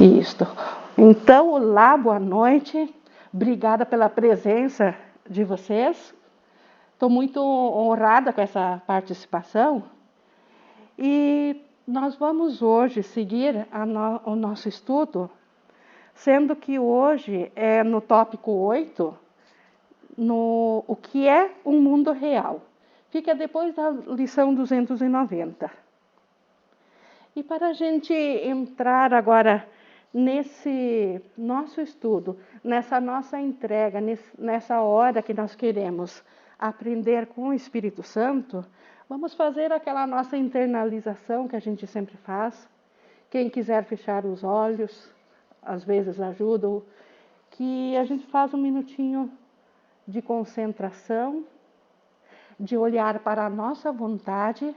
Isto. Então, olá, boa noite. Obrigada pela presença de vocês. Estou muito honrada com essa participação. E nós vamos hoje seguir o nosso estudo, sendo que hoje é no tópico 8, o que é um mundo real. Fica depois da lição 290. E para a gente entrar agora nesse nosso estudo, nessa nossa entrega, nessa hora que nós queremos aprender com o Espírito Santo, vamos fazer aquela nossa internalização que a gente sempre faz. Quem quiser fechar os olhos, às vezes ajuda, que a gente faz um minutinho de concentração, de olhar para a nossa vontade,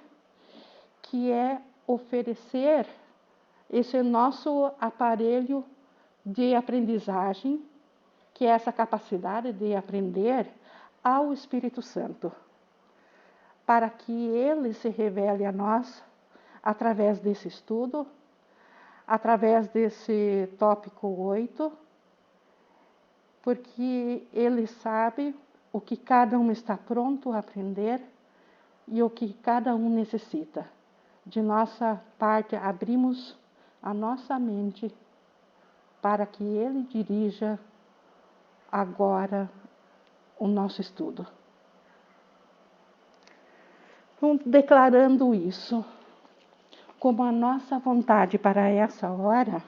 que é oferecer esse nosso aparelho de aprendizagem, que é essa capacidade de aprender ao Espírito Santo, para que ele se revele a nós através desse estudo, através desse tópico 8, porque ele sabe o que cada um está pronto a aprender e o que cada um necessita. De nossa parte, abrimos a nossa mente para que ele dirija agora o nosso estudo. Então, declarando isso como a nossa vontade para essa hora,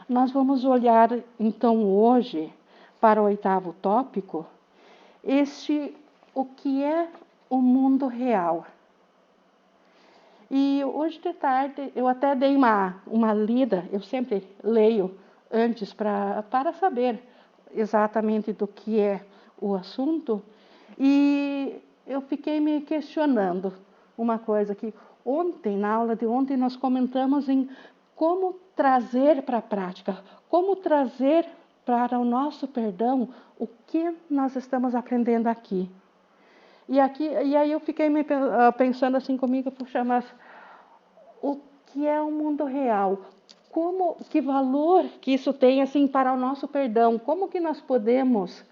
nós vamos olhar então hoje para o 8º tópico, o que é o mundo real. E hoje de tarde eu até dei uma lida, eu sempre leio antes para saber exatamente do que é o assunto, e eu fiquei me questionando uma coisa que na aula de ontem nós comentamos em como trazer para a prática, como trazer para o nosso perdão o que nós estamos aprendendo aqui. E aí eu fiquei pensando assim comigo, puxa, mas o que é o mundo real? Que valor que isso tem assim para o nosso perdão? Como que nós podemos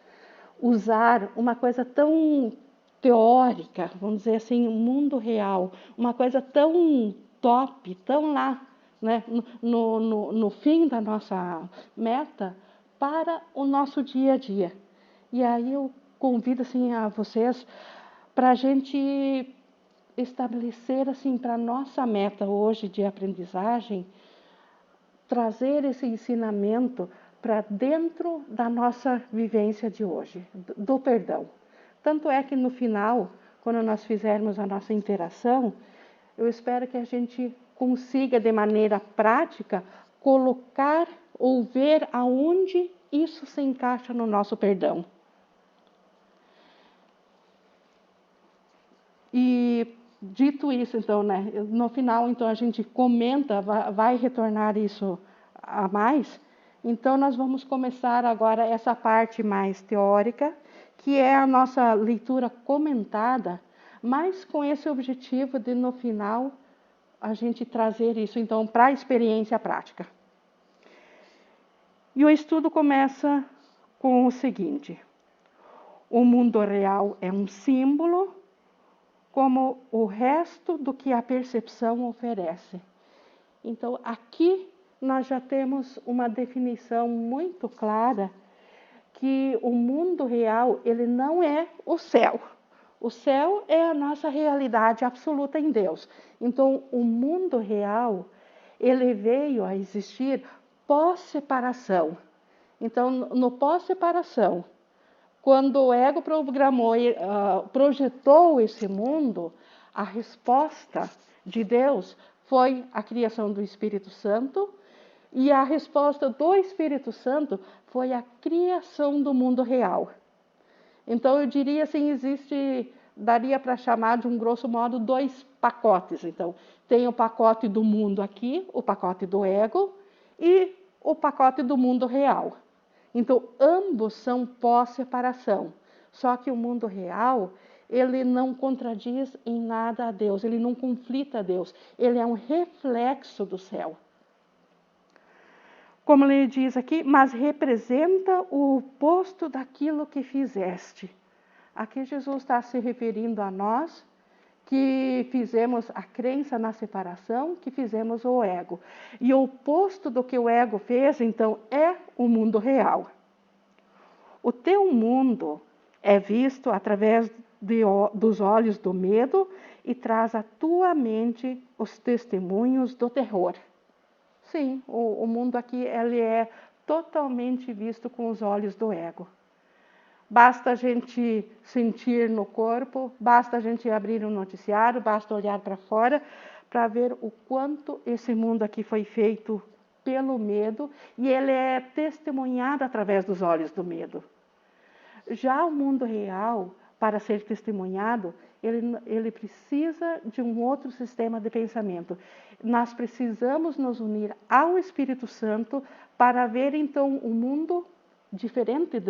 usar uma coisa tão teórica, vamos dizer assim, o mundo real, uma coisa tão top, tão lá, né, no fim da nossa meta, para o nosso dia a dia? E aí eu convido assim a vocês para a gente estabelecer assim para nossa meta hoje de aprendizagem, trazer esse ensinamento para dentro da nossa vivência de hoje, do perdão. Tanto é que no final, quando nós fizermos a nossa interação, eu espero que a gente consiga de maneira prática colocar ou ver aonde isso se encaixa no nosso perdão. E dito isso, então, né, no final, então, a gente comenta, vai retornar isso a mais. Então, nós vamos começar agora essa parte mais teórica, que é a nossa leitura comentada, mas com esse objetivo de, no final, a gente trazer isso, então, para a experiência prática. E o estudo começa com o seguinte: o mundo real é um símbolo, como o resto do que a percepção oferece. Então, aqui nós já temos uma definição muito clara que o mundo real, ele não é o céu. O céu é a nossa realidade absoluta em Deus. Então, o mundo real, ele veio a existir pós-separação. Então, no pós-separação, quando o ego projetou esse mundo, a resposta de Deus foi a criação do Espírito Santo, e a resposta do Espírito Santo foi a criação do mundo real. Então, eu diria assim, daria para chamar de um grosso modo 2 pacotes. Então, tem o pacote do mundo aqui, o pacote do ego, e o pacote do mundo real. Então, ambos são pós-separação. Só que o mundo real, ele não contradiz em nada a Deus, ele não conflita a Deus. Ele é um reflexo do céu. como ele diz aqui, mas representa o oposto daquilo que fizeste. Aqui Jesus está se referindo a nós, que fizemos a crença na separação, que fizemos o ego. E o oposto do que o ego fez, então, é o mundo real. O teu mundo é visto através dos olhos do medo e traz à tua mente os testemunhos do terror. Sim, o mundo aqui ele é totalmente visto com os olhos do ego. Basta a gente sentir no corpo, basta a gente abrir um noticiário, basta olhar para fora para ver o quanto esse mundo aqui foi feito pelo medo e ele é testemunhado através dos olhos do medo. Já o mundo real, para ser testemunhado, ele precisa de um outro sistema de pensamento. Nós precisamos nos unir ao Espírito Santo para ver então o mundo diferente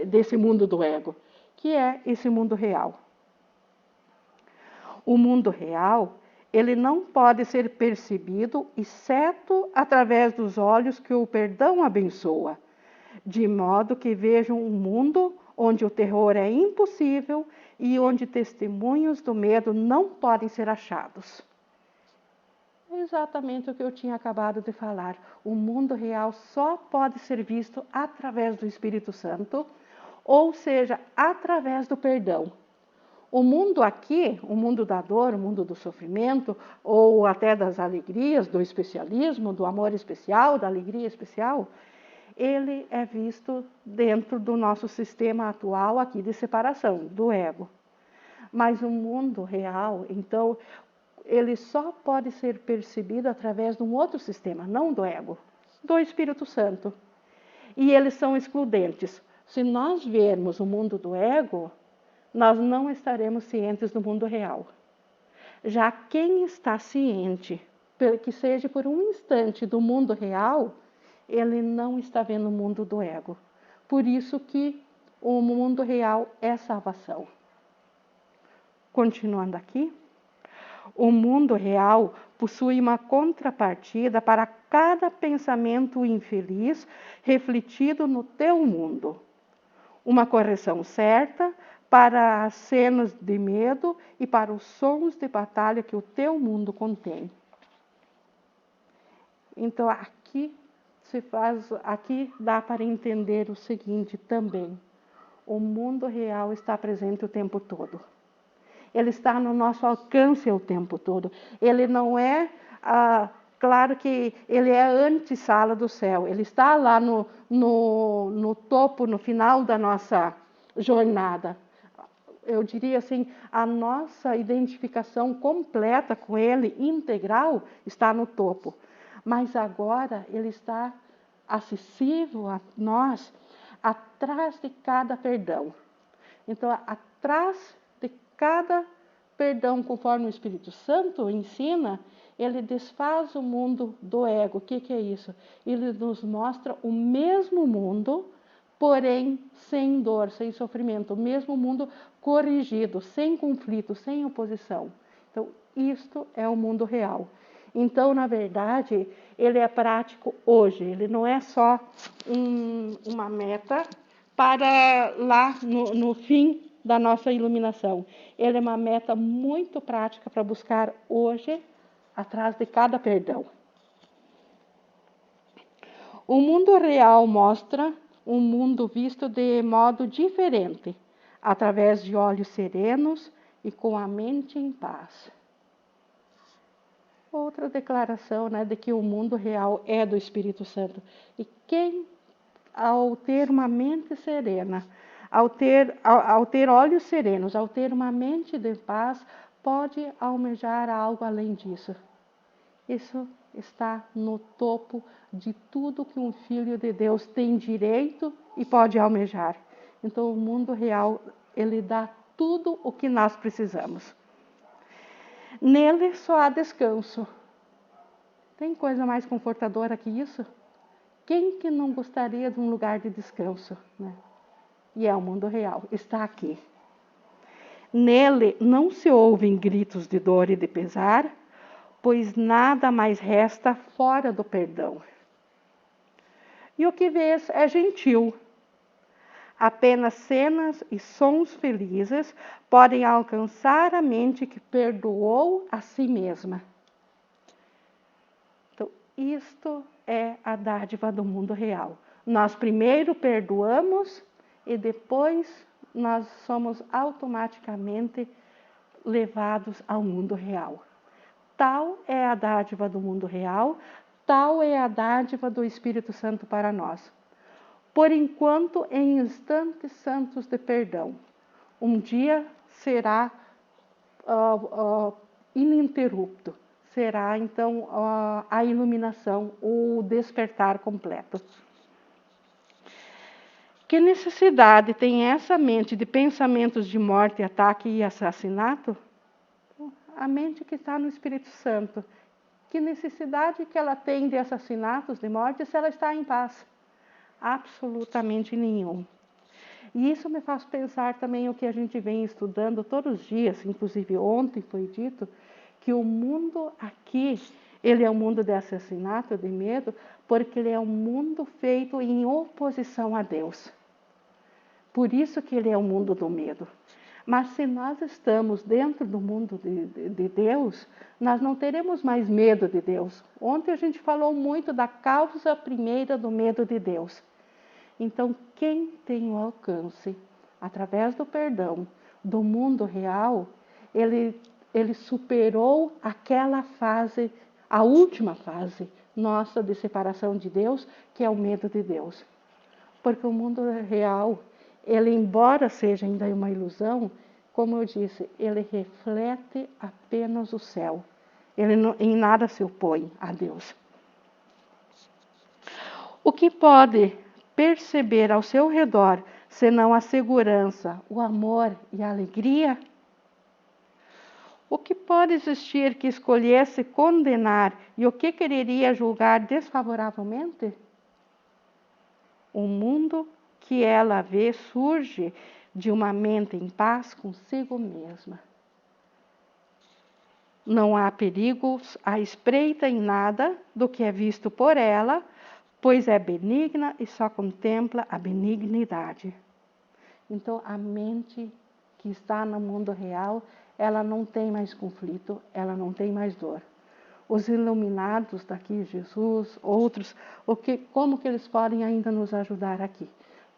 desse mundo do ego, que é esse mundo real. O mundo real, ele não pode ser percebido, exceto através dos olhos que o perdão abençoa, de modo que vejam um mundo onde o terror é impossível e onde testemunhos do medo não podem ser achados. Exatamente o que eu tinha acabado de falar. O mundo real só pode ser visto através do Espírito Santo, ou seja, através do perdão. O mundo aqui, o mundo da dor, o mundo do sofrimento, ou até das alegrias, do especialismo, do amor especial, da alegria especial, ele é visto dentro do nosso sistema atual aqui de separação, do ego. Mas o mundo real, então, ele só pode ser percebido através de um outro sistema, não do ego, do Espírito Santo. E eles são excludentes. Se nós vermos o mundo do ego, nós não estaremos cientes do mundo real. Já quem está ciente, que seja por um instante do mundo real, ele não está vendo o mundo do ego. Por isso que o mundo real é salvação. Continuando aqui. O mundo real possui uma contrapartida para cada pensamento infeliz refletido no teu mundo. Uma correção certa para as cenas de medo e para os sons de batalha que o teu mundo contém. Então aqui dá para entender o seguinte também. O mundo real está presente o tempo todo. Ele está no nosso alcance o tempo todo. Ele não é, claro que ele é antessala do céu. Ele está lá no topo, no final da nossa jornada. Eu diria assim, a nossa identificação completa com ele, integral, está no topo. Mas agora ele está acessível a nós atrás de cada perdão. Então, atrás de cada perdão, conforme o Espírito Santo ensina, ele desfaz o mundo do ego. O que é isso? Ele nos mostra o mesmo mundo, porém sem dor, sem sofrimento. O mesmo mundo corrigido, sem conflito, sem oposição. Então, isto é o mundo real. Então, na verdade, ele é prático hoje. Ele não é só uma meta para lá no fim da nossa iluminação. Ele é uma meta muito prática para buscar hoje, atrás de cada perdão. O mundo real mostra um mundo visto de modo diferente, através de olhos serenos e com a mente em paz. Outra declaração, de que o mundo real é do Espírito Santo. E quem, ao ter uma mente serena, ao ter olhos serenos, ao ter uma mente de paz, pode almejar algo além disso. Isso está no topo de tudo que um filho de Deus tem direito e pode almejar. Então, o mundo real, ele dá tudo o que nós precisamos. Nele só há descanso. Tem coisa mais confortadora que isso? Quem que não gostaria de um lugar de descanso, E é o mundo real, está aqui. Nele não se ouvem gritos de dor e de pesar, pois nada mais resta fora do perdão. e o que vês é gentil. Apenas cenas e sons felizes podem alcançar a mente que perdoou a si mesma. Então, isto é a dádiva do mundo real. Nós primeiro perdoamos e depois nós somos automaticamente levados ao mundo real. Tal é a dádiva do mundo real, tal é a dádiva do Espírito Santo para nós. Por enquanto, em instantes santos de perdão. Um dia será ininterrupto. Será, então, a iluminação, o despertar completo. Que necessidade tem essa mente de pensamentos de morte, ataque e assassinato? A mente que está no Espírito Santo. Que necessidade que ela tem de assassinatos, de morte, se ela está em paz? Absolutamente nenhum. E isso me faz pensar também o que a gente vem estudando todos os dias, inclusive ontem foi dito, que o mundo aqui, ele é um mundo de assassinato, de medo, porque ele é um mundo feito em oposição a Deus. Por isso que ele é o mundo do medo. Mas se nós estamos dentro do mundo de Deus, nós não teremos mais medo de Deus. Ontem a gente falou muito da causa primeira do medo de Deus. Então, quem tem o alcance, através do perdão, do mundo real, ele superou aquela fase, a última fase nossa de separação de Deus, que é o medo de Deus. Porque o mundo real, ele, embora seja ainda uma ilusão, como eu disse, ele reflete apenas o céu. Ele não, em nada se opõe a Deus. O que pode perceber ao seu redor, senão a segurança, o amor e a alegria? O que pode existir que escolhesse condenar e o que quereria julgar desfavoravelmente? O mundo que ela vê surge de uma mente em paz consigo mesma. Não há perigos à espreita em nada do que é visto por ela, pois é benigna e só contempla a benignidade. Então, a mente que está no mundo real, ela não tem mais conflito, ela não tem mais dor. Os iluminados daqui, Jesus, outros, como que eles podem ainda nos ajudar aqui?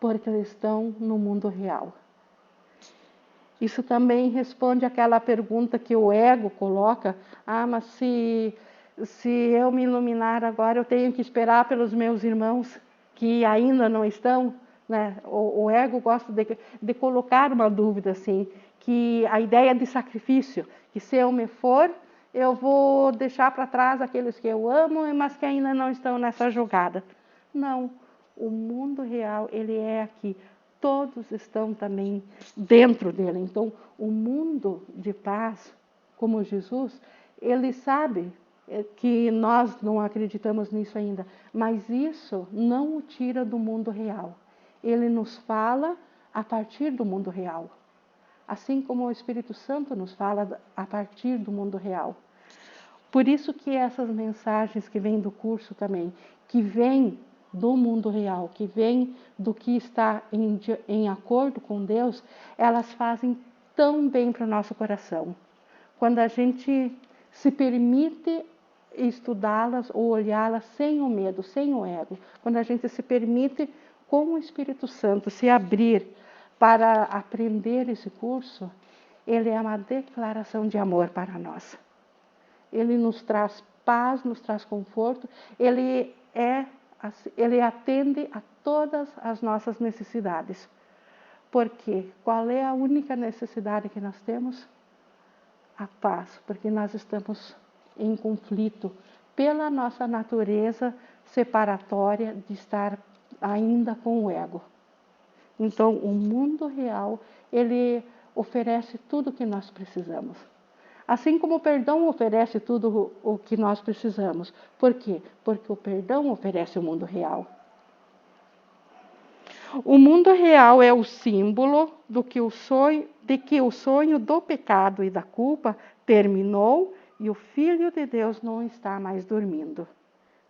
Porque eles estão no mundo real. Isso também responde àquela pergunta que o ego coloca, mas se eu me iluminar agora, eu tenho que esperar pelos meus irmãos que ainda não estão, né? O ego gosta de colocar uma dúvida assim, que a ideia de sacrifício, que se eu me for, eu vou deixar para trás aqueles que eu amo, mas que ainda não estão nessa jogada. Não, o mundo real, ele é aqui. Todos estão também dentro dele. Então, o mundo de paz, como Jesus, ele sabe que nós não acreditamos nisso ainda, mas isso não o tira do mundo real. Ele nos fala a partir do mundo real. Assim como o Espírito Santo nos fala a partir do mundo real. Por isso que essas mensagens que vêm do curso também, que vêm do mundo real, que vêm do que está em acordo com Deus, elas fazem tão bem para o nosso coração. Quando a gente se permite estudá-las ou olhá-las sem o medo, sem o ego, quando a gente se permite, com o Espírito Santo, se abrir para aprender esse curso, ele é uma declaração de amor para nós. Ele nos traz paz, nos traz conforto, ele atende a todas as nossas necessidades. Porque qual é a única necessidade que nós temos? A paz, porque nós estamos em conflito pela nossa natureza separatória de estar ainda com o ego. Então, o mundo real, ele oferece tudo o que nós precisamos. Assim como o perdão oferece tudo o que nós precisamos. Por quê? Porque o perdão oferece o mundo real. O mundo real é o símbolo de que o sonho do pecado e da culpa terminou e o Filho de Deus não está mais dormindo.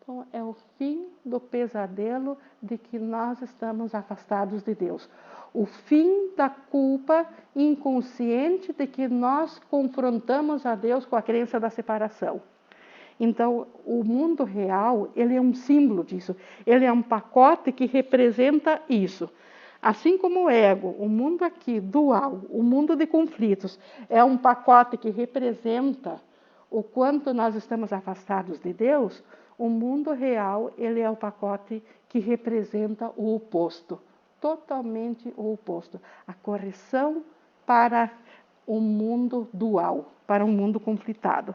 Então, é o fim do pesadelo de que nós estamos afastados de Deus. O fim da culpa inconsciente de que nós confrontamos a Deus com a crença da separação. Então, o mundo real, ele é um símbolo disso. Ele é um pacote que representa isso. Assim como o ego, o mundo aqui, dual, o mundo de conflitos, é um pacote que representa o quanto nós estamos afastados de Deus, o mundo real, ele é o pacote que representa o oposto. Totalmente o oposto. A correção para o mundo dual, para um mundo conflitado.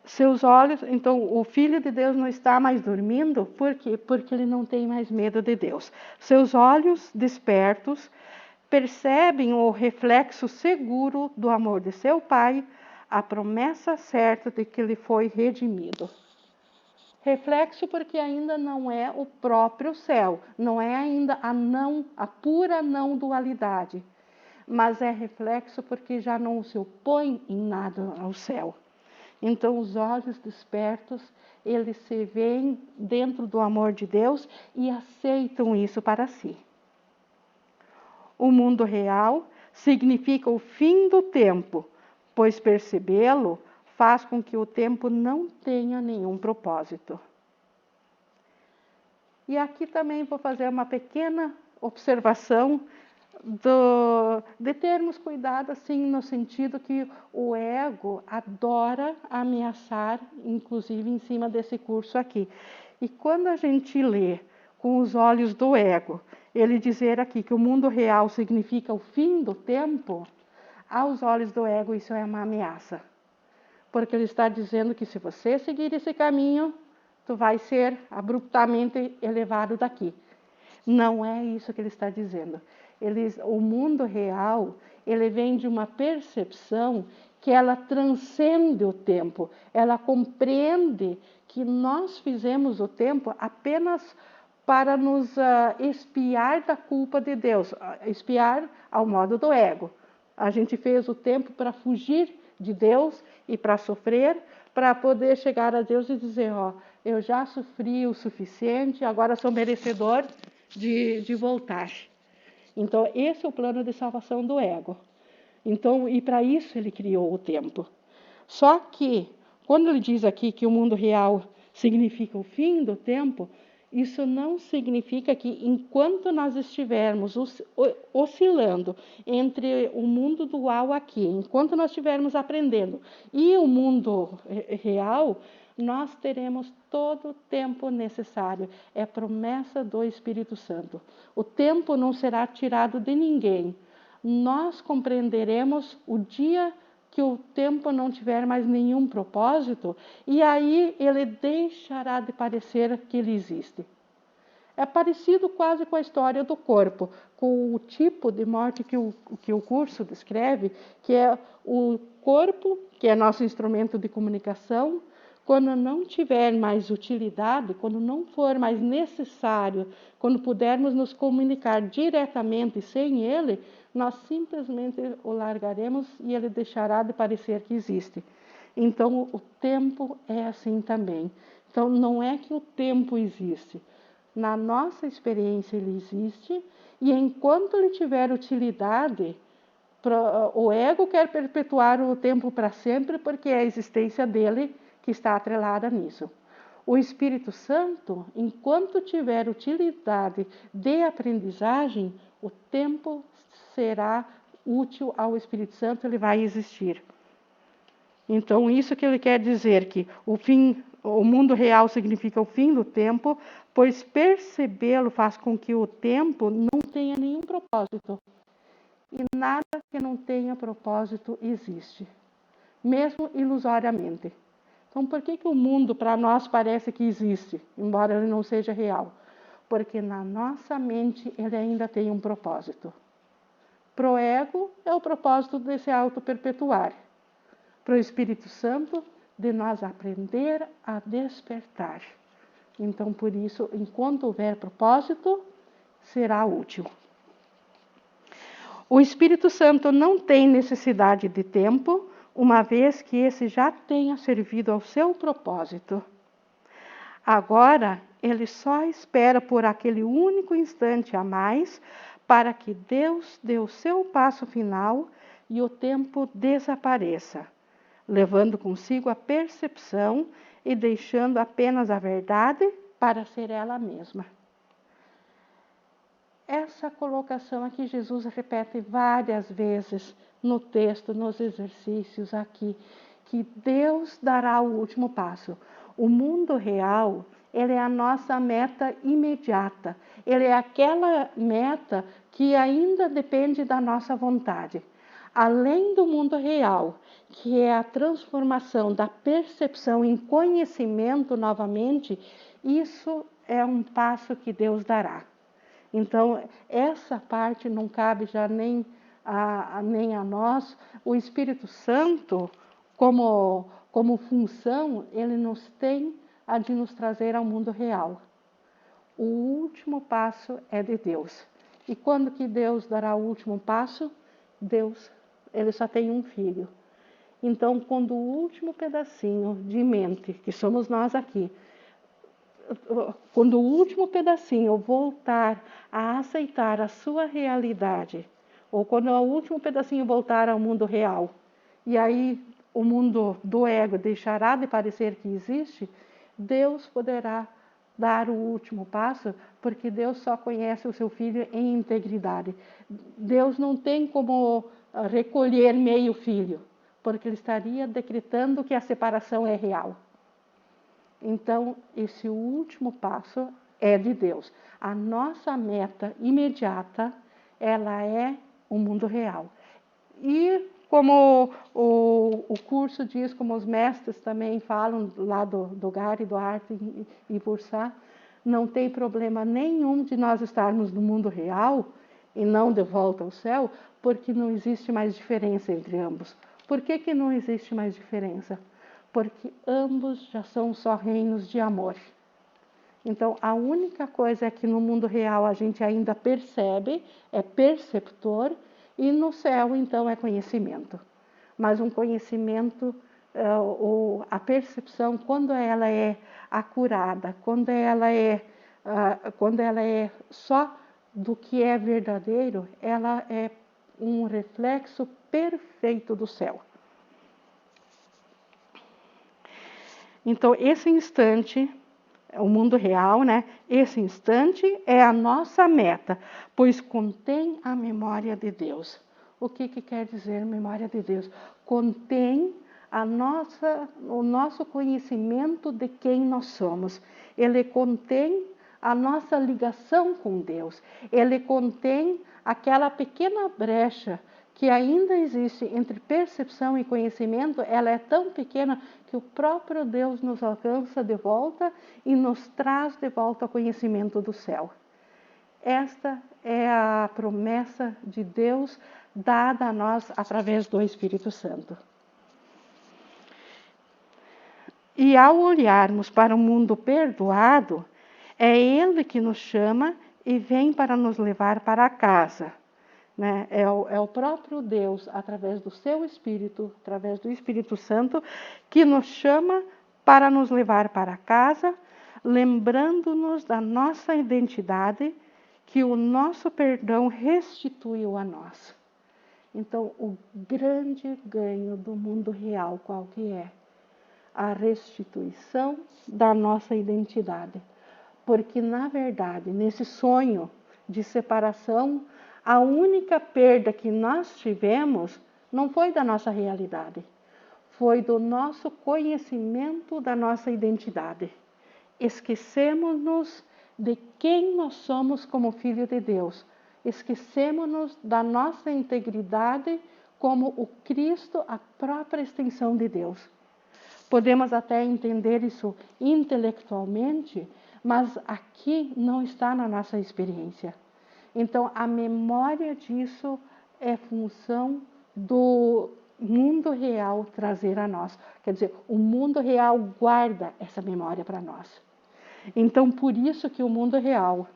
Seus olhos, então o Filho de Deus não está mais dormindo, por quê? Porque ele não tem mais medo de Deus. Seus olhos despertos percebem o reflexo seguro do amor de seu Pai, a promessa certa de que ele foi redimido. Reflexo porque ainda não é o próprio céu, não é ainda a pura não dualidade, mas é reflexo porque já não se opõe em nada ao céu. Então, os olhos despertos, eles se veem dentro do amor de Deus e aceitam isso para si. O mundo real significa o fim do tempo, pois percebê-lo faz com que o tempo não tenha nenhum propósito. E aqui também vou fazer uma pequena observação de termos cuidado, assim, no sentido que o ego adora ameaçar, inclusive em cima desse curso aqui. E quando a gente lê com os olhos do ego, ele dizer aqui que o mundo real significa o fim do tempo, aos olhos do ego isso é uma ameaça. Porque ele está dizendo que se você seguir esse caminho, tu vai ser abruptamente elevado daqui. Não é isso que ele está dizendo. O mundo real, ele vem de uma percepção que ela transcende o tempo. Ela compreende que nós fizemos o tempo apenas para nos expiar da culpa de Deus, expiar ao modo do ego. A gente fez o tempo para fugir de Deus e para sofrer, para poder chegar a Deus e dizer, eu já sofri o suficiente, agora sou merecedor de voltar. Então, esse é o plano de salvação do ego. Então, e para isso ele criou o tempo. Só que, quando ele diz aqui que o mundo real significa o fim do tempo, isso não significa que enquanto nós estivermos oscilando entre o mundo dual aqui, enquanto nós estivermos aprendendo, e o mundo real, nós teremos todo o tempo necessário. É promessa do Espírito Santo. O tempo não será tirado de ninguém. Nós compreenderemos o dia que o tempo não tiver mais nenhum propósito, e aí ele deixará de parecer que ele existe. É parecido quase com a história do corpo, com o tipo de morte que o curso descreve, que é o corpo, que é nosso instrumento de comunicação, quando não tiver mais utilidade, quando não for mais necessário, quando pudermos nos comunicar diretamente sem ele, nós simplesmente o largaremos e ele deixará de parecer que existe. Então, o tempo é assim também. Então, não é que o tempo existe. Na nossa experiência ele existe, e enquanto ele tiver utilidade, o ego quer perpetuar o tempo para sempre, porque é a existência dele que está atrelada nisso. O Espírito Santo, enquanto tiver utilidade de aprendizagem, o tempo será útil ao Espírito Santo, ele vai existir. Então, isso que ele quer dizer, que o mundo real significa o fim do tempo, pois percebê-lo faz com que o tempo não tenha nenhum propósito. E nada que não tenha propósito existe, mesmo ilusoriamente. Então, por que o mundo para nós parece que existe, embora ele não seja real? Porque na nossa mente ele ainda tem um propósito. Para o ego é o propósito de se auto-perpetuar. Para o Espírito Santo, de nós aprender a despertar. Então, por isso, enquanto houver propósito, será útil. O Espírito Santo não tem necessidade de tempo, uma vez que esse já tenha servido ao seu propósito. Agora, ele só espera por aquele único instante a mais para que Deus dê o seu passo final e o tempo desapareça, levando consigo a percepção e deixando apenas a verdade para ser ela mesma. Essa colocação aqui Jesus repete várias vezes no texto, nos exercícios aqui, que Deus dará o último passo. O mundo real, ele é a nossa meta imediata. Ele é aquela meta que ainda depende da nossa vontade. Além do mundo real, que é a transformação da percepção em conhecimento novamente, isso é um passo que Deus dará. Então, essa parte não cabe já nem a nós. O Espírito Santo, como função, ele nos tem a de nos trazer ao mundo real. O último passo é de Deus. E quando que Deus dará o último passo? Deus, ele só tem um filho. Então, quando o último pedacinho de mente, que somos nós aqui, quando o último pedacinho voltar a aceitar a sua realidade, ou quando o último pedacinho voltar ao mundo real, e aí o mundo do ego deixará de parecer que existe, Deus poderá dar o último passo, porque Deus só conhece o seu filho em integridade. Deus não tem como recolher meio filho, porque ele estaria decretando que a separação é real. Então, esse último passo é de Deus. A nossa meta imediata, ela é o mundo real. E como o curso diz, como os mestres também falam lá do Gary, do Arte e Bursá, não tem problema nenhum de nós estarmos no mundo real e não de volta ao céu, porque não existe mais diferença entre ambos. Por que não existe mais diferença? Porque ambos já são só reinos de amor. Então, a única coisa é que no mundo real a gente ainda percebe, é perceptor, e no céu, então, é conhecimento. Mas um conhecimento, a percepção, quando ela é acurada, quando ela é só do que é verdadeiro, ela é um reflexo perfeito do céu. Então, esse instante, o mundo real, né? Esse instante é a nossa meta, pois contém a memória de Deus. O que quer dizer memória de Deus? Contém o nosso conhecimento de quem nós somos. Ele contém a nossa ligação com Deus. Ele contém aquela pequena brecha que ainda existe entre percepção e conhecimento. Ela é tão pequena que o próprio Deus nos alcança de volta e nos traz de volta ao conhecimento do céu. Esta é a promessa de Deus dada a nós através do Espírito Santo. E ao olharmos para o mundo perdoado, é Ele que nos chama e vem para nos levar para casa. Né? É o próprio Deus, através do seu Espírito, através do Espírito Santo, que nos chama para nos levar para casa, lembrando-nos da nossa identidade, que o nosso perdão restituiu a nós. Então, o grande ganho do mundo real, qual que é? A restituição da nossa identidade. Porque, na verdade, nesse sonho de separação, a única perda que nós tivemos não foi da nossa realidade, foi do nosso conhecimento da nossa identidade. Esquecemos-nos de quem nós somos como filho de Deus. Esquecemos-nos da nossa integridade como o Cristo, a própria extensão de Deus. Podemos até entender isso intelectualmente, mas aqui não está na nossa experiência. Então, a memória disso é função do mundo real trazer a nós. Quer dizer, o mundo real guarda essa memória para nós. Então, por isso que o mundo real,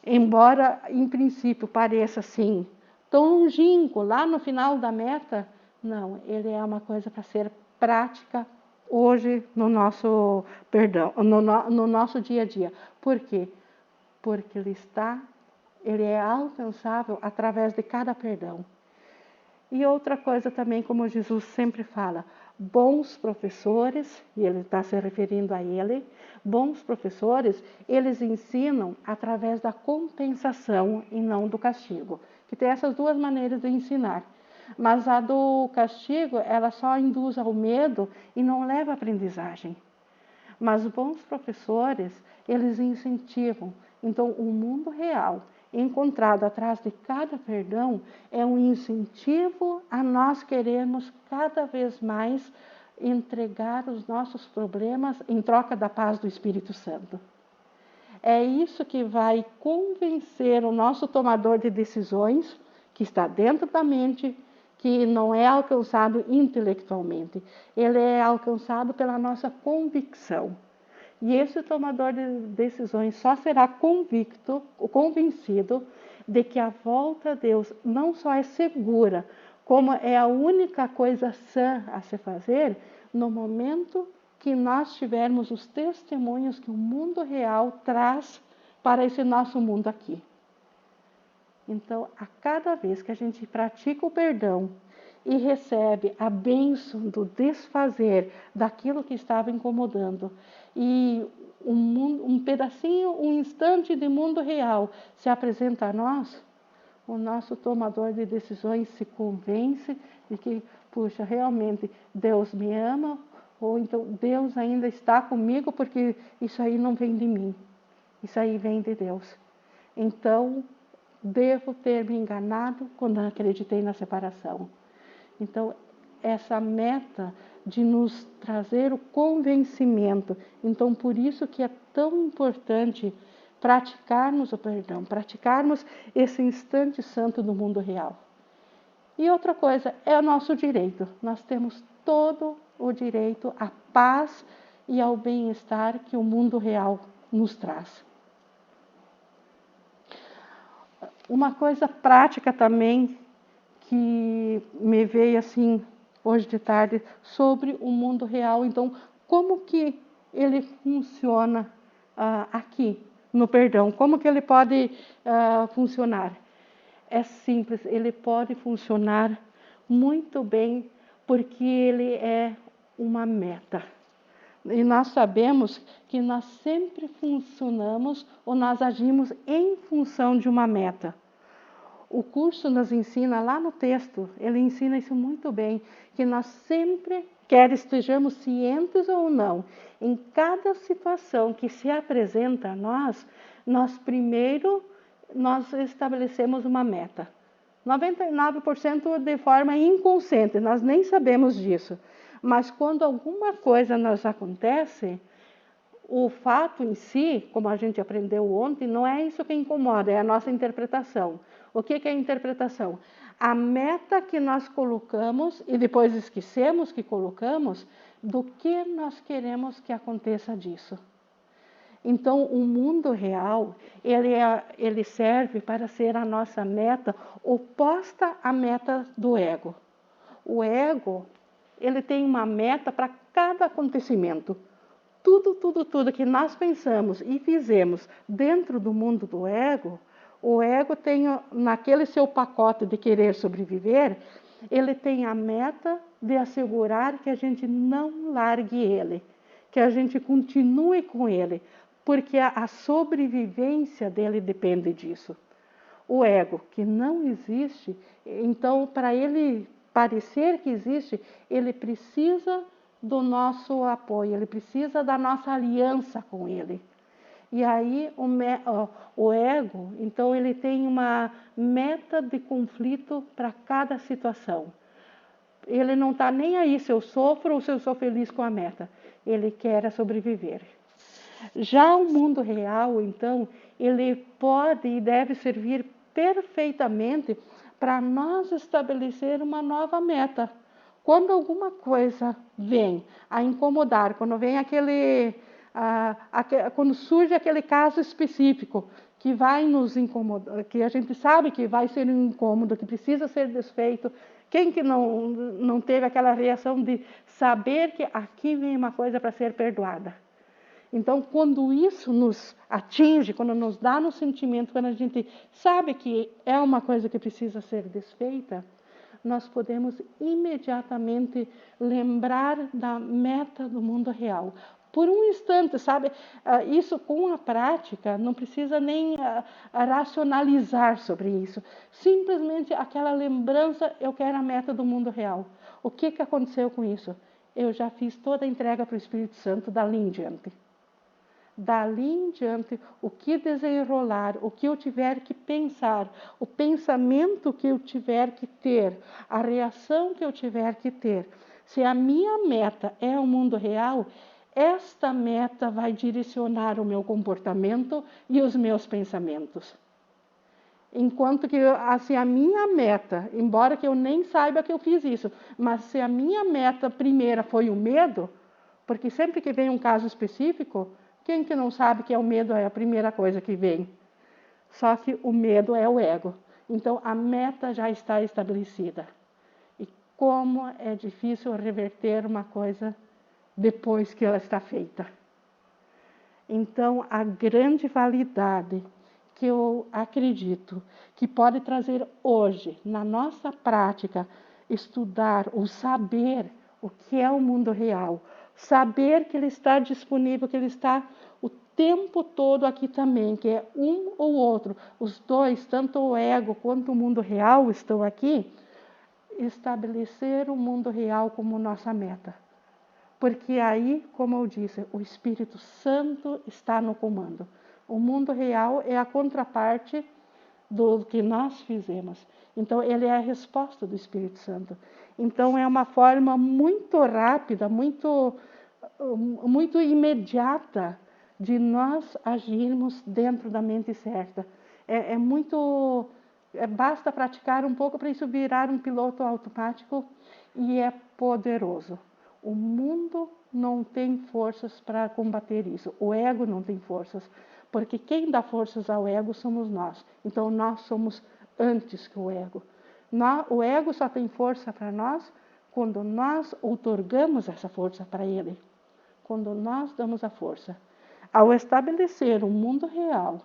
embora em princípio pareça assim, tão longínquo, lá no final da meta, não, ele é uma coisa para ser prática hoje no nosso no nosso dia a dia. Por quê? Porque ele é alcançável através de cada perdão. E outra coisa também, como Jesus sempre fala, bons professores, e ele está se referindo a ele, bons professores, eles ensinam através da compensação e não do castigo. Que tem essas duas maneiras de ensinar. Mas a do castigo, ela só induz ao medo e não leva à aprendizagem. Mas bons professores, eles incentivam. Então, o mundo real, encontrado atrás de cada perdão, é um incentivo a nós querermos cada vez mais entregar os nossos problemas em troca da paz do Espírito Santo. É isso que vai convencer o nosso tomador de decisões, que está dentro da mente, que não é alcançado intelectualmente, ele é alcançado pela nossa convicção. E esse tomador de decisões só será convencido de que a volta a Deus não só é segura, como é a única coisa sã a se fazer no momento que nós tivermos os testemunhos que o mundo real traz para esse nosso mundo aqui. Então, a cada vez que a gente pratica o perdão e recebe a bênção do desfazer daquilo que estava incomodando, e um pedacinho, um instante de mundo real se apresenta a nós, o nosso tomador de decisões se convence de que, puxa, realmente Deus me ama, ou então Deus ainda está comigo, porque isso aí não vem de mim, isso aí vem de Deus. Então, devo ter me enganado quando acreditei na separação. Então, essa meta de nos trazer o convencimento. Então, por isso que é tão importante praticarmos o perdão, praticarmos esse instante santo do mundo real. E outra coisa, é o nosso direito. Nós temos todo o direito à paz e ao bem-estar que o mundo real nos traz. Uma coisa prática também que me veio assim hoje de tarde sobre o mundo real. Então, como que ele funciona aqui no perdão? Como que ele pode funcionar? É simples, ele pode funcionar muito bem porque ele é uma meta. E nós sabemos que nós sempre funcionamos ou nós agimos em função de uma meta. O curso nos ensina lá no texto, ele ensina isso muito bem, que nós sempre, quer estejamos cientes ou não, em cada situação que se apresenta a nós, nós estabelecemos uma meta. 99% de forma inconsciente, nós nem sabemos disso. Mas quando alguma coisa nos acontece, o fato em si, como a gente aprendeu ontem, não é isso que incomoda, é a nossa interpretação. O que é a interpretação? A meta que nós colocamos e depois esquecemos que colocamos, do que nós queremos que aconteça disso. Então, o mundo real, ele serve para ser a nossa meta oposta à meta do ego. O ego, ele tem uma meta para cada acontecimento. Tudo que nós pensamos e fizemos dentro do mundo do ego, o ego tem, naquele seu pacote de querer sobreviver, ele tem a meta de assegurar que a gente não largue ele, que a gente continue com ele, porque a sobrevivência dele depende disso. O ego, que não existe, então, para ele parecer que existe, ele precisa do nosso apoio, ele precisa da nossa aliança com ele. E aí o ego, então ele tem uma meta de conflito para cada situação. Ele não está nem aí se eu sofro ou se eu sou feliz com a meta. Ele quer sobreviver. Já o mundo real, então, ele pode e deve servir perfeitamente para nós estabelecer uma nova meta. Quando alguma coisa vem a incomodar, quando vem quando surge aquele caso específico que vai nos incomodar, que a gente sabe que vai ser um incômodo, que precisa ser desfeito, Quem que não teve aquela reação de saber que aqui vem uma coisa para ser perdoada? Então, quando isso nos atinge, quando nos dá no sentimento, quando a gente sabe que é uma coisa que precisa ser desfeita, nós podemos imediatamente lembrar da meta do mundo real. Por um instante, sabe? Isso com a prática, não precisa nem racionalizar sobre isso. Simplesmente aquela lembrança, eu quero a meta do mundo real. O que aconteceu com isso? Eu já fiz toda a entrega para o Espírito Santo dali em diante. Dali em diante, o que desenrolar, o que eu tiver que pensar, o pensamento que eu tiver que ter, a reação que eu tiver que ter, se a minha meta é o mundo real, esta meta vai direcionar o meu comportamento e os meus pensamentos. Enquanto que assim, a minha meta, embora que eu nem saiba que eu fiz isso, mas se a minha meta primeira foi o medo, porque sempre que vem um caso específico, quem que não sabe que o medo é a primeira coisa que vem? Só que o medo é o ego. Então, a meta já está estabelecida. E como é difícil reverter uma coisa depois que ela está feita. Então, a grande validade que eu acredito que pode trazer hoje, na nossa prática, estudar ou saber o que é o mundo real, saber que ele está disponível, que ele está o tempo todo aqui também, que é um ou outro, os dois, tanto o ego quanto o mundo real estão aqui, estabelecer o mundo real como nossa meta. Porque aí, como eu disse, o Espírito Santo está no comando. O mundo real é a contraparte do que nós fizemos. Então, ele é a resposta do Espírito Santo. Então, é uma forma muito rápida, muito imediata de nós agirmos dentro da mente certa. Basta praticar um pouco para isso virar um piloto automático e é poderoso. O mundo não tem forças para combater isso. O ego não tem forças. Porque quem dá forças ao ego somos nós. Então, nós somos antes que o ego. O ego só tem força para nós quando nós outorgamos essa força para ele. Quando nós damos a força. Ao estabelecer um mundo real,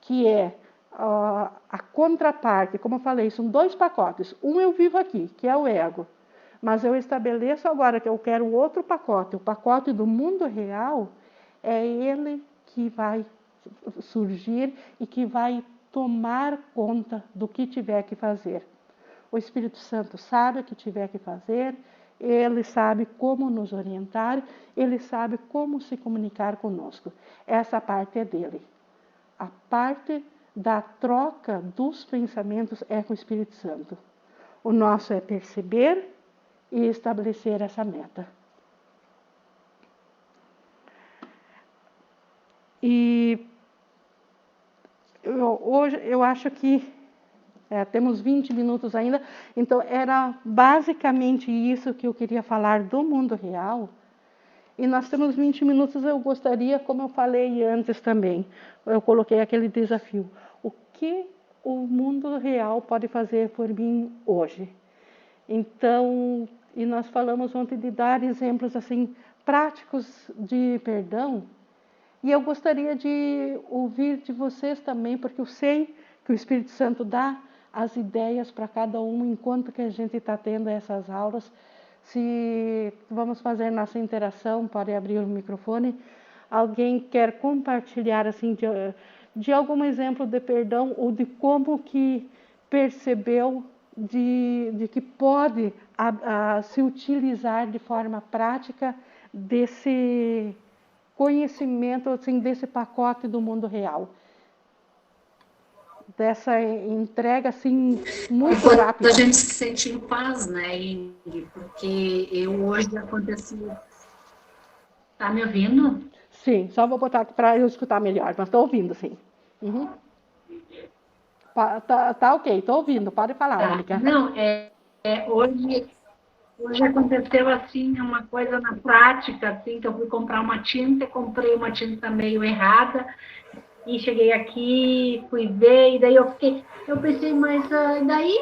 que é a contraparte, como eu falei, são dois pacotes. Um eu vivo aqui, que é o ego. Mas eu estabeleço agora que eu quero outro pacote. O pacote do mundo real é ele que vai surgir e que vai tomar conta do que tiver que fazer. O Espírito Santo sabe o que tiver que fazer, ele sabe como nos orientar, ele sabe como se comunicar conosco. Essa parte é dele. A parte da troca dos pensamentos é com o Espírito Santo. O nosso é perceber e estabelecer essa meta. E hoje eu acho que temos 20 minutos ainda, então era basicamente isso que eu queria falar do mundo real. E nós temos 20 minutos, eu gostaria, como eu falei antes também, eu coloquei aquele desafio. O que o mundo real pode fazer por mim hoje? Então, e nós falamos ontem de dar exemplos assim práticos de perdão, e eu gostaria de ouvir de vocês também, porque eu sei que o Espírito Santo dá as ideias para cada um enquanto que a gente está tendo essas aulas. Se vamos fazer nossa interação, pode abrir o microfone. Alguém quer compartilhar assim de algum exemplo de perdão ou de como que percebeu de que pode se utilizar de forma prática desse conhecimento, assim, desse pacote do mundo real. Dessa entrega, assim, muito rápida. A gente se sente em paz, né, Ingrid? Porque hoje aconteceu... Tá me ouvindo? Sim, só vou botar aqui para eu escutar melhor, mas estou ouvindo, sim. Uhum. Tá ok, estou ouvindo, pode falar, Tá. Mônica. Não, hoje aconteceu assim uma coisa na prática, assim, que eu fui comprar uma tinta, comprei uma tinta meio errada, e cheguei aqui, fui ver, e daí eu pensei, mas daí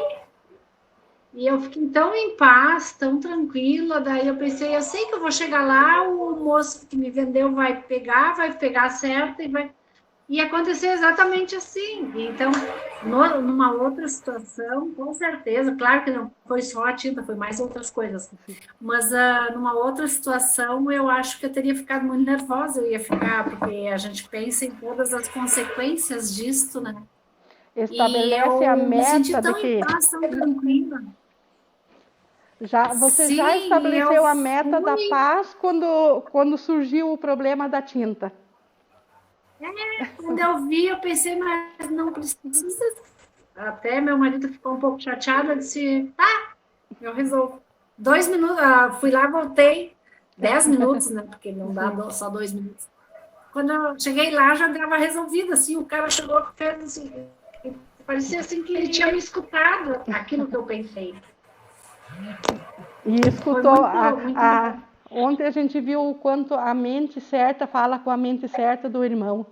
E eu fiquei tão em paz, tão tranquila. Daí eu pensei, eu sei que eu vou chegar lá, o moço que me vendeu vai pegar certo e vai. E aconteceu exatamente assim. Então, numa outra situação, com certeza, claro que não foi só a tinta, foi mais outras coisas. Mas numa outra situação, eu acho que eu teria ficado muito nervosa, eu ia ficar, porque a gente pensa em todas as consequências disto, né? E Estabelece a eu me senti meta de tão em que paz, tão tranquila. você já Sim, eu estabeleceu a meta da fui. paz quando surgiu o problema da tinta. Quando eu vi, eu pensei, mas não precisa. Até meu marido ficou um pouco chateado, eu disse, tá, eu resolvo. 2 minutos, fui lá, voltei. 10 minutos, né? Porque não dá Sim. só 2 minutos. Quando eu cheguei lá, já estava resolvido, assim, o cara chegou e fez assim. Parecia assim que ele tinha me escutado aquilo que eu pensei. E Foi escutou. muito, muito bom. Ontem a gente viu o quanto a mente certa fala com a mente certa do irmão.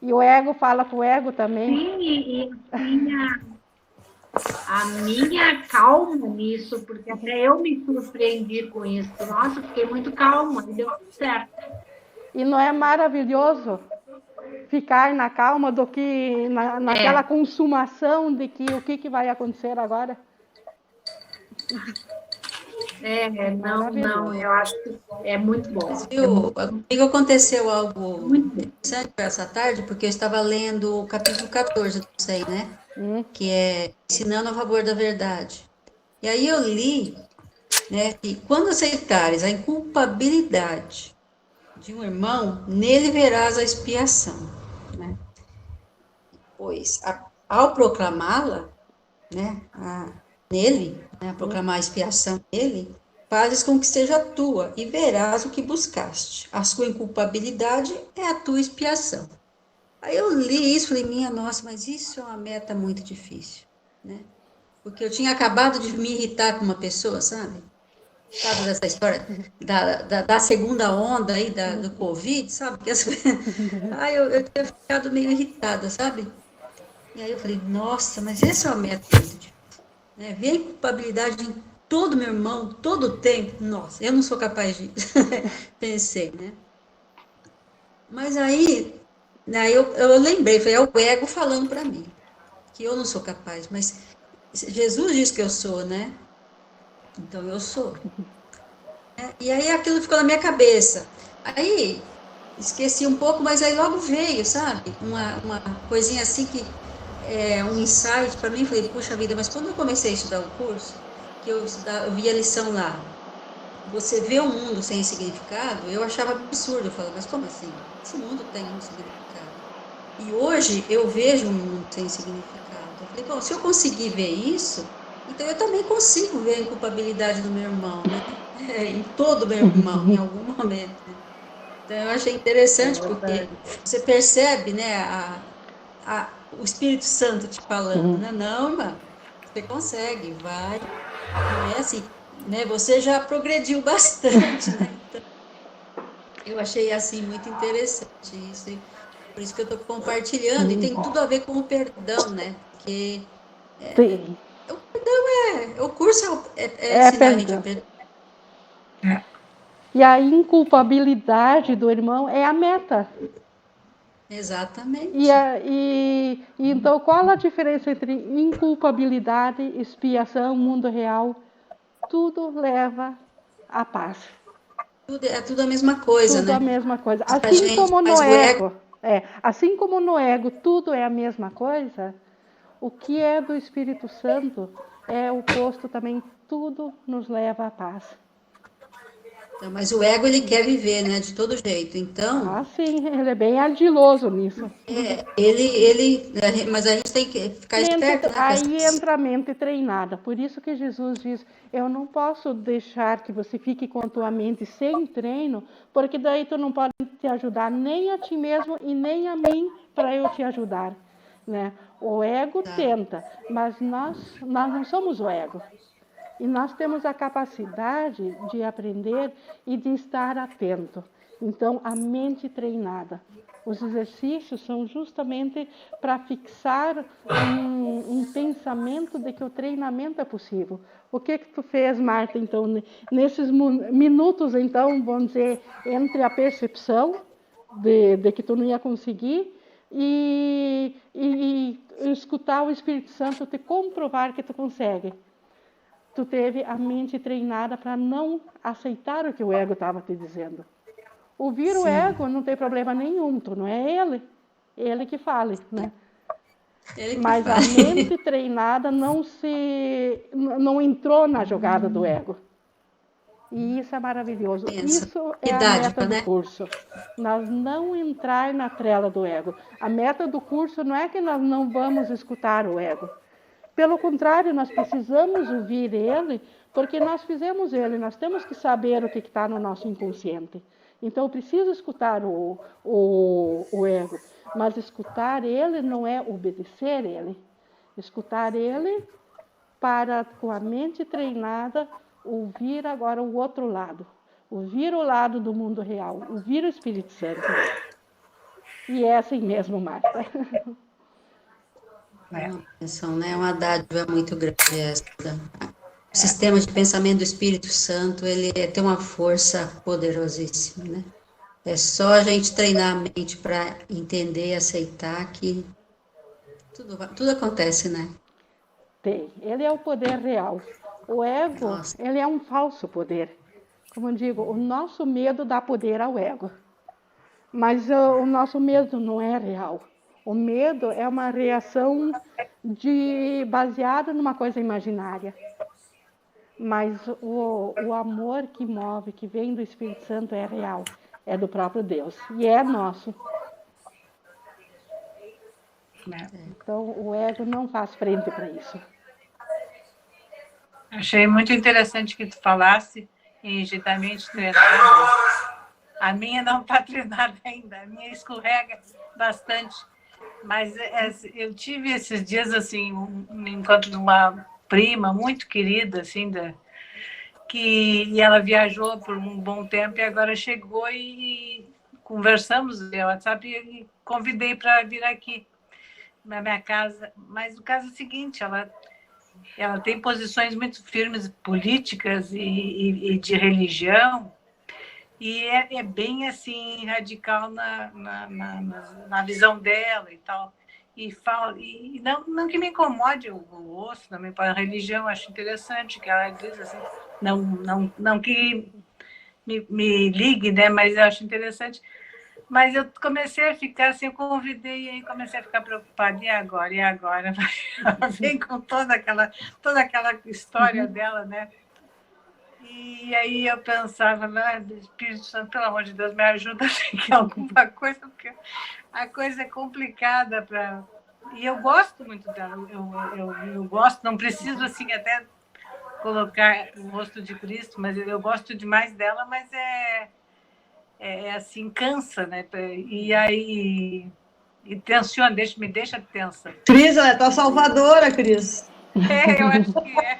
E o ego fala com o ego também. Sim, e a minha calma nisso, porque até eu me surpreendi com isso. Nossa, fiquei muito calma e deu tudo certo. E não é maravilhoso ficar na calma do que naquela É, consumação de que o que vai acontecer agora? não, não, Maravilhoso. eu acho que é muito bom. Mas É viu, muito, comigo aconteceu algo muito bom. interessante essa tarde, porque eu estava lendo o capítulo 14, não sei, né? Hum, Que é Ensinando a Favor da Verdade. E aí eu li, né, que quando aceitares a inculpabilidade de um irmão, nele verás a expiação, né? Pois, ao proclamá-la, né, nele, né, hum. proclamar a expiação nele, fazes com que seja tua e verás o que buscaste. A sua inculpabilidade é a tua expiação. Aí eu li isso e falei, minha nossa, mas isso é uma meta muito difícil, né? Porque eu tinha acabado de me irritar com uma pessoa, sabe? Sabe dessa história da segunda onda aí do Covid, sabe? Ai, eu tinha ficado meio irritada, sabe? E aí eu falei, nossa, mas essa é uma meta muito difícil, né? Ver a culpabilidade em todo meu irmão, todo o tempo, nossa, eu não sou capaz disso. Pensei, né? Mas aí eu lembrei, foi o ego falando para mim, que eu não sou capaz, mas Jesus disse que eu sou, né? Então eu sou. E aí aquilo ficou na minha cabeça. Aí esqueci um pouco, mas aí logo veio, sabe? Uma coisinha assim que um insight para mim, falei, puxa vida, mas quando eu comecei a estudar o curso, que eu vi a lição lá, você vê o mundo sem significado, eu achava absurdo, eu falava, mas como assim? Esse mundo tem um significado. E hoje eu vejo um mundo sem significado. Eu falei, bom, se eu conseguir ver isso, então eu também consigo ver a inculpabilidade do meu irmão, né? Em todo meu irmão, em algum momento. Né? Então eu achei É interessante porque verdade. você percebe, né, o Espírito Santo te falando, Hum. né? Não, irmã, você consegue, vai. Não é assim, né? Você já progrediu bastante, né? Então, eu achei assim muito interessante isso. E por isso que eu estou compartilhando, e tem tudo a ver com o perdão, né? Porque Sim. o curso é É ensinar a gente a perdão. perdoar. E a inculpabilidade do irmão é a meta. Exatamente. E então, qual a diferença entre inculpabilidade, expiação, mundo real? Tudo leva à paz. É tudo a mesma coisa, Tudo a né? mesma coisa. Mas a gente, mas o ego, Assim como no ego tudo é a mesma coisa, o que é do Espírito Santo é o posto também, tudo nos leva à paz. então, mas o ego ele quer viver, né? De todo jeito. Então, Ah, sim, ele é bem ardiloso nisso. mas a gente tem que ficar esperto, né? Com Aí essas, entra a mente treinada. Por isso que Jesus diz: eu não posso deixar que você fique com a tua mente sem treino, porque daí tu não pode te ajudar nem a ti mesmo e nem a mim para eu te ajudar. Né? O ego tenta, mas nós não somos o ego. E nós temos a capacidade de aprender e de estar atento. Então, a mente treinada. Os exercícios são justamente para fixar um pensamento de que o treinamento é possível. O que tu fez, Marta, então, nesses minutos, então, vamos dizer, entre a percepção de que tu não ia conseguir e escutar o Espírito Santo te comprovar que tu consegue? Tu teve a mente treinada para não aceitar o que o ego estava te dizendo. Ouvir o ego não tem problema nenhum, tu não é ele que fale, né? Mas a mente treinada não entrou na jogada do ego. E isso é maravilhoso. Isso é a meta do curso. Nós não entrar na trela do ego. A meta do curso não é que nós não vamos escutar o ego. Pelo contrário, nós precisamos ouvir ele, porque nós fizemos ele, nós temos que saber o que está no nosso inconsciente. Então, eu preciso escutar o ego, mas escutar ele não é obedecer ele. Escutar ele para, com a mente treinada, ouvir agora o outro lado. Ouvir o lado do mundo real, ouvir o Espírito Santo. E é assim mesmo, Marta. É uma dádiva muito grande essa. O sistema de pensamento do Espírito Santo, ele tem uma força poderosíssima, né? É só a gente treinar a mente para entender e aceitar que tudo acontece, né? Tem. Ele é o poder real. O ego, ele é um falso poder. Como eu digo, o nosso medo dá poder ao ego. Mas o nosso medo não é real. O medo é uma reação baseada numa coisa imaginária. Mas o amor que move, que vem do Espírito Santo, é real. É do próprio Deus. E é nosso. Então, o ego não faz frente para isso. Achei muito interessante que tu falasse em rigidamente treinada. A minha não está treinada ainda, a minha escorrega bastante. Mas eu tive esses dias assim um encontro de uma prima muito querida, assim, e ela viajou por um bom tempo e agora chegou e conversamos no WhatsApp e convidei para vir aqui na minha casa. Mas o caso é o seguinte, ela tem posições muito firmes políticas e de religião, e é bem assim radical na visão dela e tal. E fala, e não que me incomode o osso também para a religião, acho interessante que ela diz assim, não que me ligue, né, mas eu acho interessante. Mas eu comecei a ficar assim, eu convidei e aí comecei a ficar preocupada. E agora? E agora? Ela vem com toda aquela história dela, né? E aí eu pensava, Espírito Santo, pelo amor de Deus, me ajuda a seguir alguma coisa, porque a coisa é complicada para... E eu gosto muito dela, eu gosto, não preciso assim até colocar o rosto de Cristo, mas eu gosto demais dela, mas assim, cansa, né? E aí tensiona, me deixa tensa. Cris, ela é tua salvadora, Cris. Eu acho que é.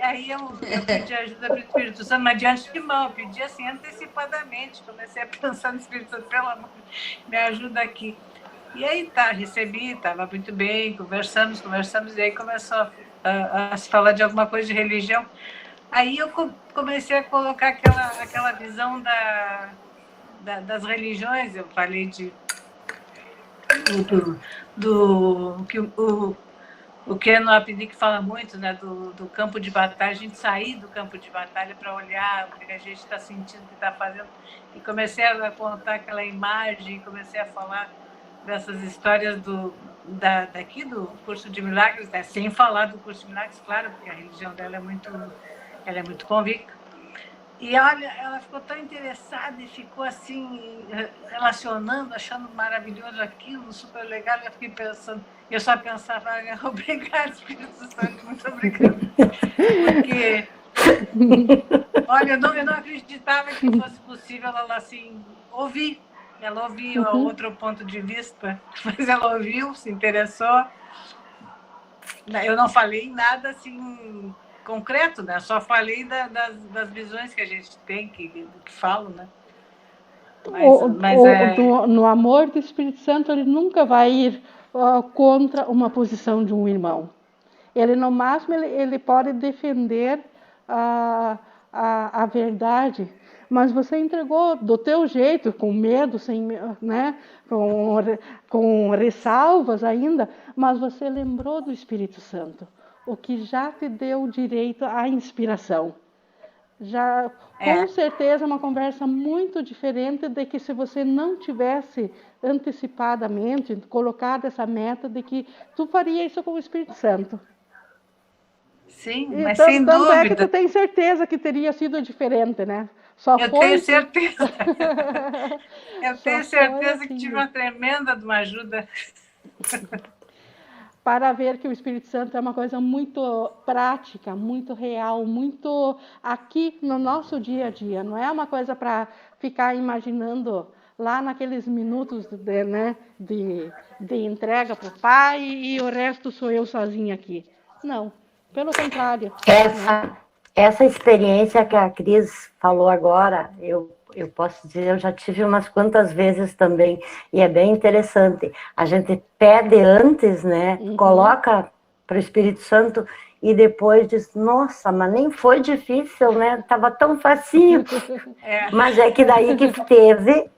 Aí eu pedi ajuda para o Espírito Santo, mas de antemão, eu pedi assim antecipadamente, comecei a pensar no Espírito Santo, pelo amor, me ajuda aqui. E aí recebi, estava muito bem, conversamos, e aí começou a se falar de alguma coisa de religião. Aí eu comecei a colocar aquela visão das religiões, eu falei o Ken Apnic fala muito, né, do campo de batalha, a gente sair do campo de batalha para olhar o que a gente está sentindo, o que está fazendo. E comecei a contar aquela imagem, comecei a falar dessas histórias daqui do curso de milagres, né, sem falar do curso de milagres, claro, porque a religião dela é muito convicta. E olha, ela ficou tão interessada e ficou assim, relacionando, achando maravilhoso aquilo, super legal. Eu fiquei pensando, eu só pensava, obrigada, Espírito Santo, muito obrigada. Porque, olha, eu não acreditava que fosse possível ela assim, ouvir. Ela ouviu outro ponto de vista, mas ela ouviu, se interessou. Eu não falei nada assim concreto, né? Só falei das visões que a gente tem, que falo, né? No amor do Espírito Santo, ele nunca vai ir contra uma posição de um irmão. Ele, no máximo, ele pode defender a verdade, mas você entregou do teu jeito, com medo, né, com ressalvas ainda, mas você lembrou do Espírito Santo, o que já te deu direito à inspiração. Já, com certeza, uma conversa muito diferente de que se você não tivesse antecipadamente colocado essa meta de que tu faria isso com o Espírito Santo. Sim, mas sem tanto dúvida. É que tu tem certeza que teria sido diferente, né? Tenho certeza. Eu tenho certeza assim, que tive uma tremenda de uma ajuda. Para ver que o Espírito Santo é uma coisa muito prática, muito real, muito aqui no nosso dia a dia. Não é uma coisa para ficar imaginando lá naqueles minutos de entrega para o Pai e o resto sou eu sozinha aqui. Não, pelo contrário. Essa experiência que a Cris falou agora, eu posso dizer, eu já tive umas quantas vezes também, e é bem interessante. A gente pede antes, né? Coloca para o Espírito Santo e depois diz, nossa, mas nem foi difícil, né? Estava tão facinho. Mas é que daí que teve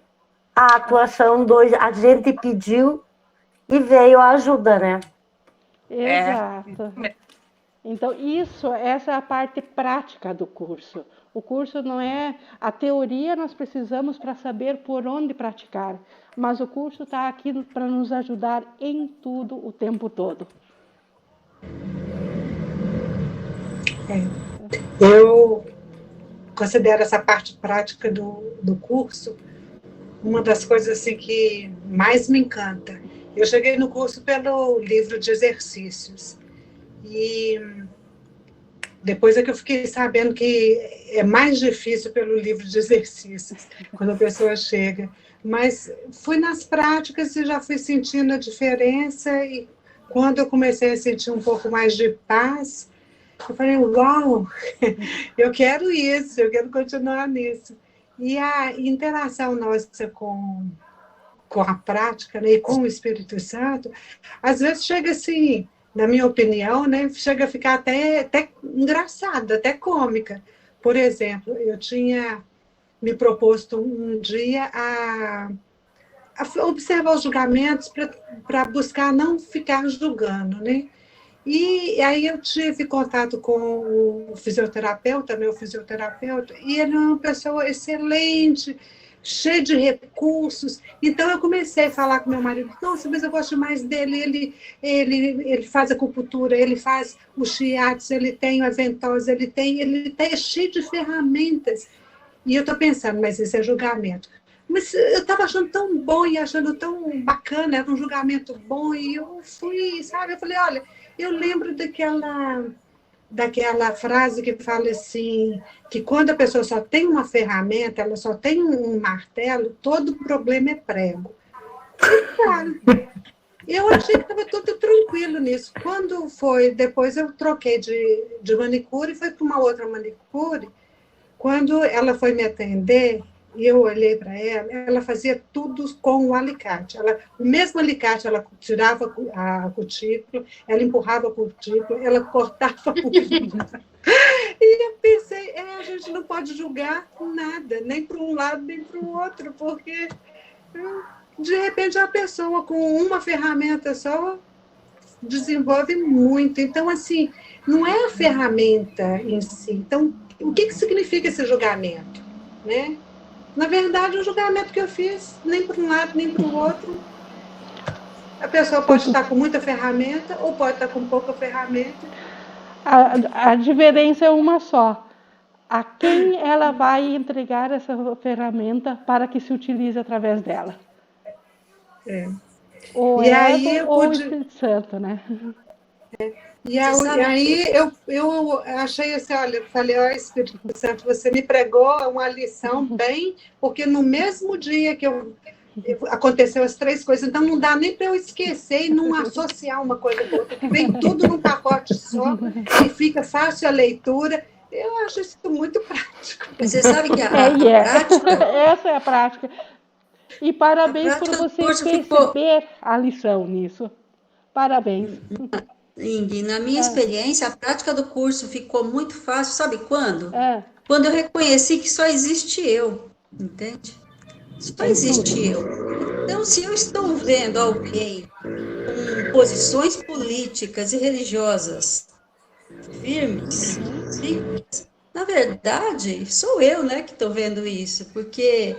a atuação a gente pediu e veio a ajuda, né? Exato. Então, essa é a parte prática do curso. O curso não é... A teoria nós precisamos para saber por onde praticar, mas o curso está aqui para nos ajudar em tudo, o tempo todo. Eu considero essa parte prática do curso uma das coisas assim, que mais me encanta. Eu cheguei no curso pelo livro de exercícios. E depois é que eu fiquei sabendo que é mais difícil pelo livro de exercícios, quando a pessoa chega. Mas fui nas práticas e já fui sentindo a diferença. E quando eu comecei a sentir um pouco mais de paz, eu falei, uau, eu quero isso, eu quero continuar nisso. E a interação nossa com a prática, né, e com o Espírito Santo, às vezes chega assim... Na minha opinião, né, chega a ficar até engraçada, até cômica. Por exemplo, eu tinha me proposto um dia a observar os julgamentos para buscar não ficar julgando, né? E aí eu tive contato com o fisioterapeuta, meu fisioterapeuta, e ele é uma pessoa excelente, cheio de recursos. Então eu comecei a falar com meu marido, nossa, mas eu gosto mais dele, ele faz acupuntura, ele faz o shiatsu, ele tem a ventosa, ele é cheio de ferramentas. E eu estou pensando, mas isso é julgamento. Mas eu estava achando tão bom e achando tão bacana, era um julgamento bom, e eu fui, sabe, eu falei, olha, eu lembro daquela frase que fala assim, que quando a pessoa só tem uma ferramenta, ela só tem um martelo, todo problema é prego. E, claro, eu achei que estava tudo tranquilo nisso. Quando foi, depois eu troquei de manicure e fui para uma outra manicure. Quando ela foi me atender, e eu olhei para ela fazia tudo com o alicate. O mesmo alicate, ela tirava a cutícula, ela empurrava a cutícula, ela cortava a cutícula. E eu pensei, a gente não pode julgar nada, nem para um lado, nem para o outro, porque, de repente, a pessoa com uma ferramenta só desenvolve muito. Então, assim, não é a ferramenta em si. Então, o que significa esse julgamento, né? Na verdade, o julgamento que eu fiz, nem para um lado, nem para o outro. A pessoa pode estar com muita ferramenta ou pode estar com pouca ferramenta. A diferença é uma só. A quem ela vai entregar essa ferramenta para que se utilize através dela? Ou e aí eu ou o Espírito Santo, né? E aí eu achei assim, olha, eu falei, Espírito Santo, você me pregou uma lição bem, porque no mesmo dia que aconteceu as três coisas, então não dá nem para eu esquecer e não associar uma coisa com outra, que vem tudo num pacote só e fica fácil a leitura. Eu acho isso muito prático. Você sabe que a prática... Essa é a prática. E parabéns por prática do você curso perceber a lição nisso. Parabéns. Indy, na minha experiência, a prática do curso ficou muito fácil, sabe quando? É, Quando eu reconheci que só existe eu, entende? Só existe eu. Então, se eu estou vendo alguém com posições políticas e religiosas firmes, na verdade, sou eu, né, que estou vendo isso, porque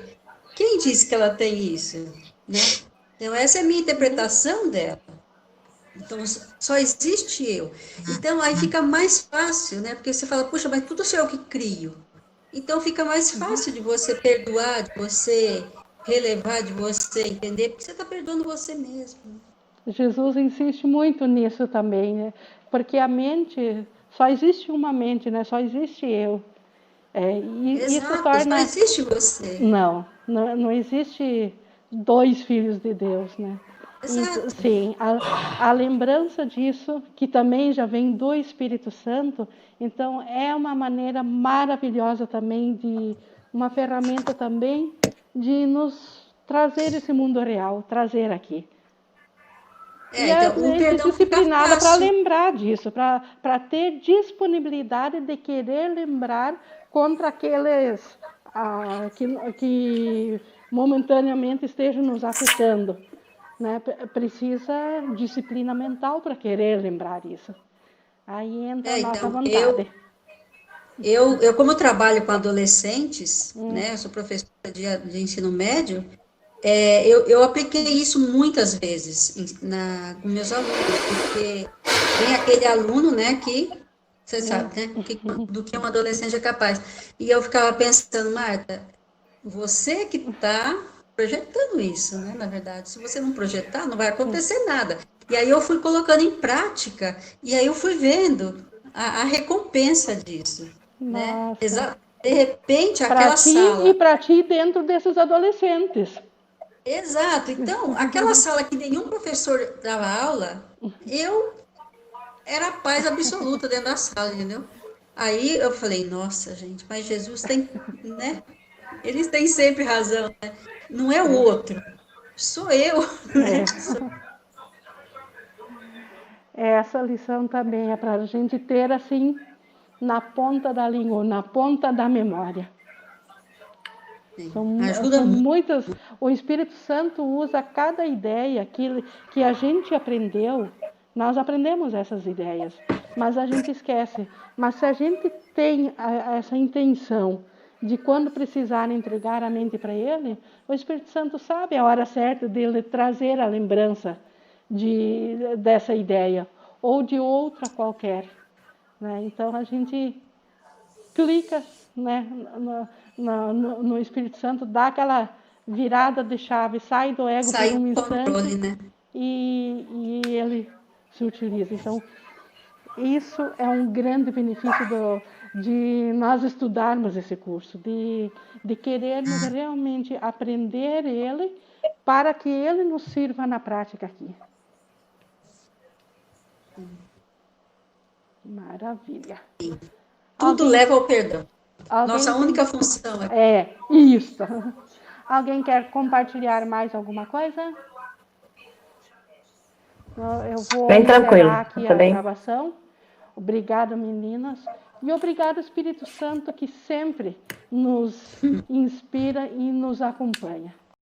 quem disse que ela tem isso, né? Então, essa é a minha interpretação dela. Então, só existe eu. Então, aí fica mais fácil, né? Porque você fala, puxa, mas tudo sou eu que crio. Então, fica mais fácil de você perdoar, de você relevar, de você entender, porque você está perdoando você mesmo. Jesus insiste muito nisso também, né? Porque a mente, só existe uma mente, né? Só existe eu. E isso Exato, só torna... existe você. Não existe dois filhos de Deus, né? Exato. Sim, a lembrança disso, que também já vem do Espírito Santo, então é uma maneira maravilhosa também, uma ferramenta também de nos trazer esse mundo real, trazer aqui. E a Então, o gente perdão fica disciplinada para fácil. lembrar disso, para ter disponibilidade de querer lembrar contra aqueles que momentaneamente estejam nos afetando. Né? Precisa disciplina mental para querer lembrar isso. Aí entra a nossa Então, vontade. eu como eu trabalho com adolescentes, né, eu sou professora de ensino médio, eu apliquei isso muitas vezes com meus alunos, porque tem aquele aluno, né, que você sabe, né, do que um adolescente é capaz. E eu ficava pensando, Marta, você que está projetando isso, né, na verdade. Se você não projetar, não vai acontecer nada. E aí eu fui colocando em prática, e aí eu fui vendo a recompensa disso, né? De repente, aquela sala... E para ti dentro desses adolescentes. Exato. Então, aquela sala que nenhum professor dava aula, eu era a paz absoluta dentro da sala, entendeu? Aí eu falei, nossa, gente, mas Jesus tem, né? Eles têm sempre razão, né? Não é o outro, sou eu. Né? Essa lição também é para a gente ter assim, na ponta da língua, na ponta da memória. Ajuda São muito. muitas. O Espírito Santo usa cada ideia que a gente aprendeu. Nós aprendemos essas ideias, mas a gente esquece. Mas se a gente tem essa intenção de quando precisar entregar a mente para Ele, o Espírito Santo sabe a hora certa dele trazer a lembrança dessa ideia ou de outra qualquer. Né? Então a gente clica, né, no Espírito Santo, dá aquela virada de chave, sai do ego por um instante, né? e ele se utiliza. Então, isso é um grande benefício de nós estudarmos esse curso, de querermos realmente aprender ele para que ele nos sirva na prática aqui. Maravilha. Tudo leva ao perdão. Nossa única Tem... função é isso. Alguém quer compartilhar mais alguma coisa? Eu vou bem tranquilo, aqui a gravação. Obrigada, meninas. E obrigado, Espírito Santo, que sempre nos inspira e nos acompanha.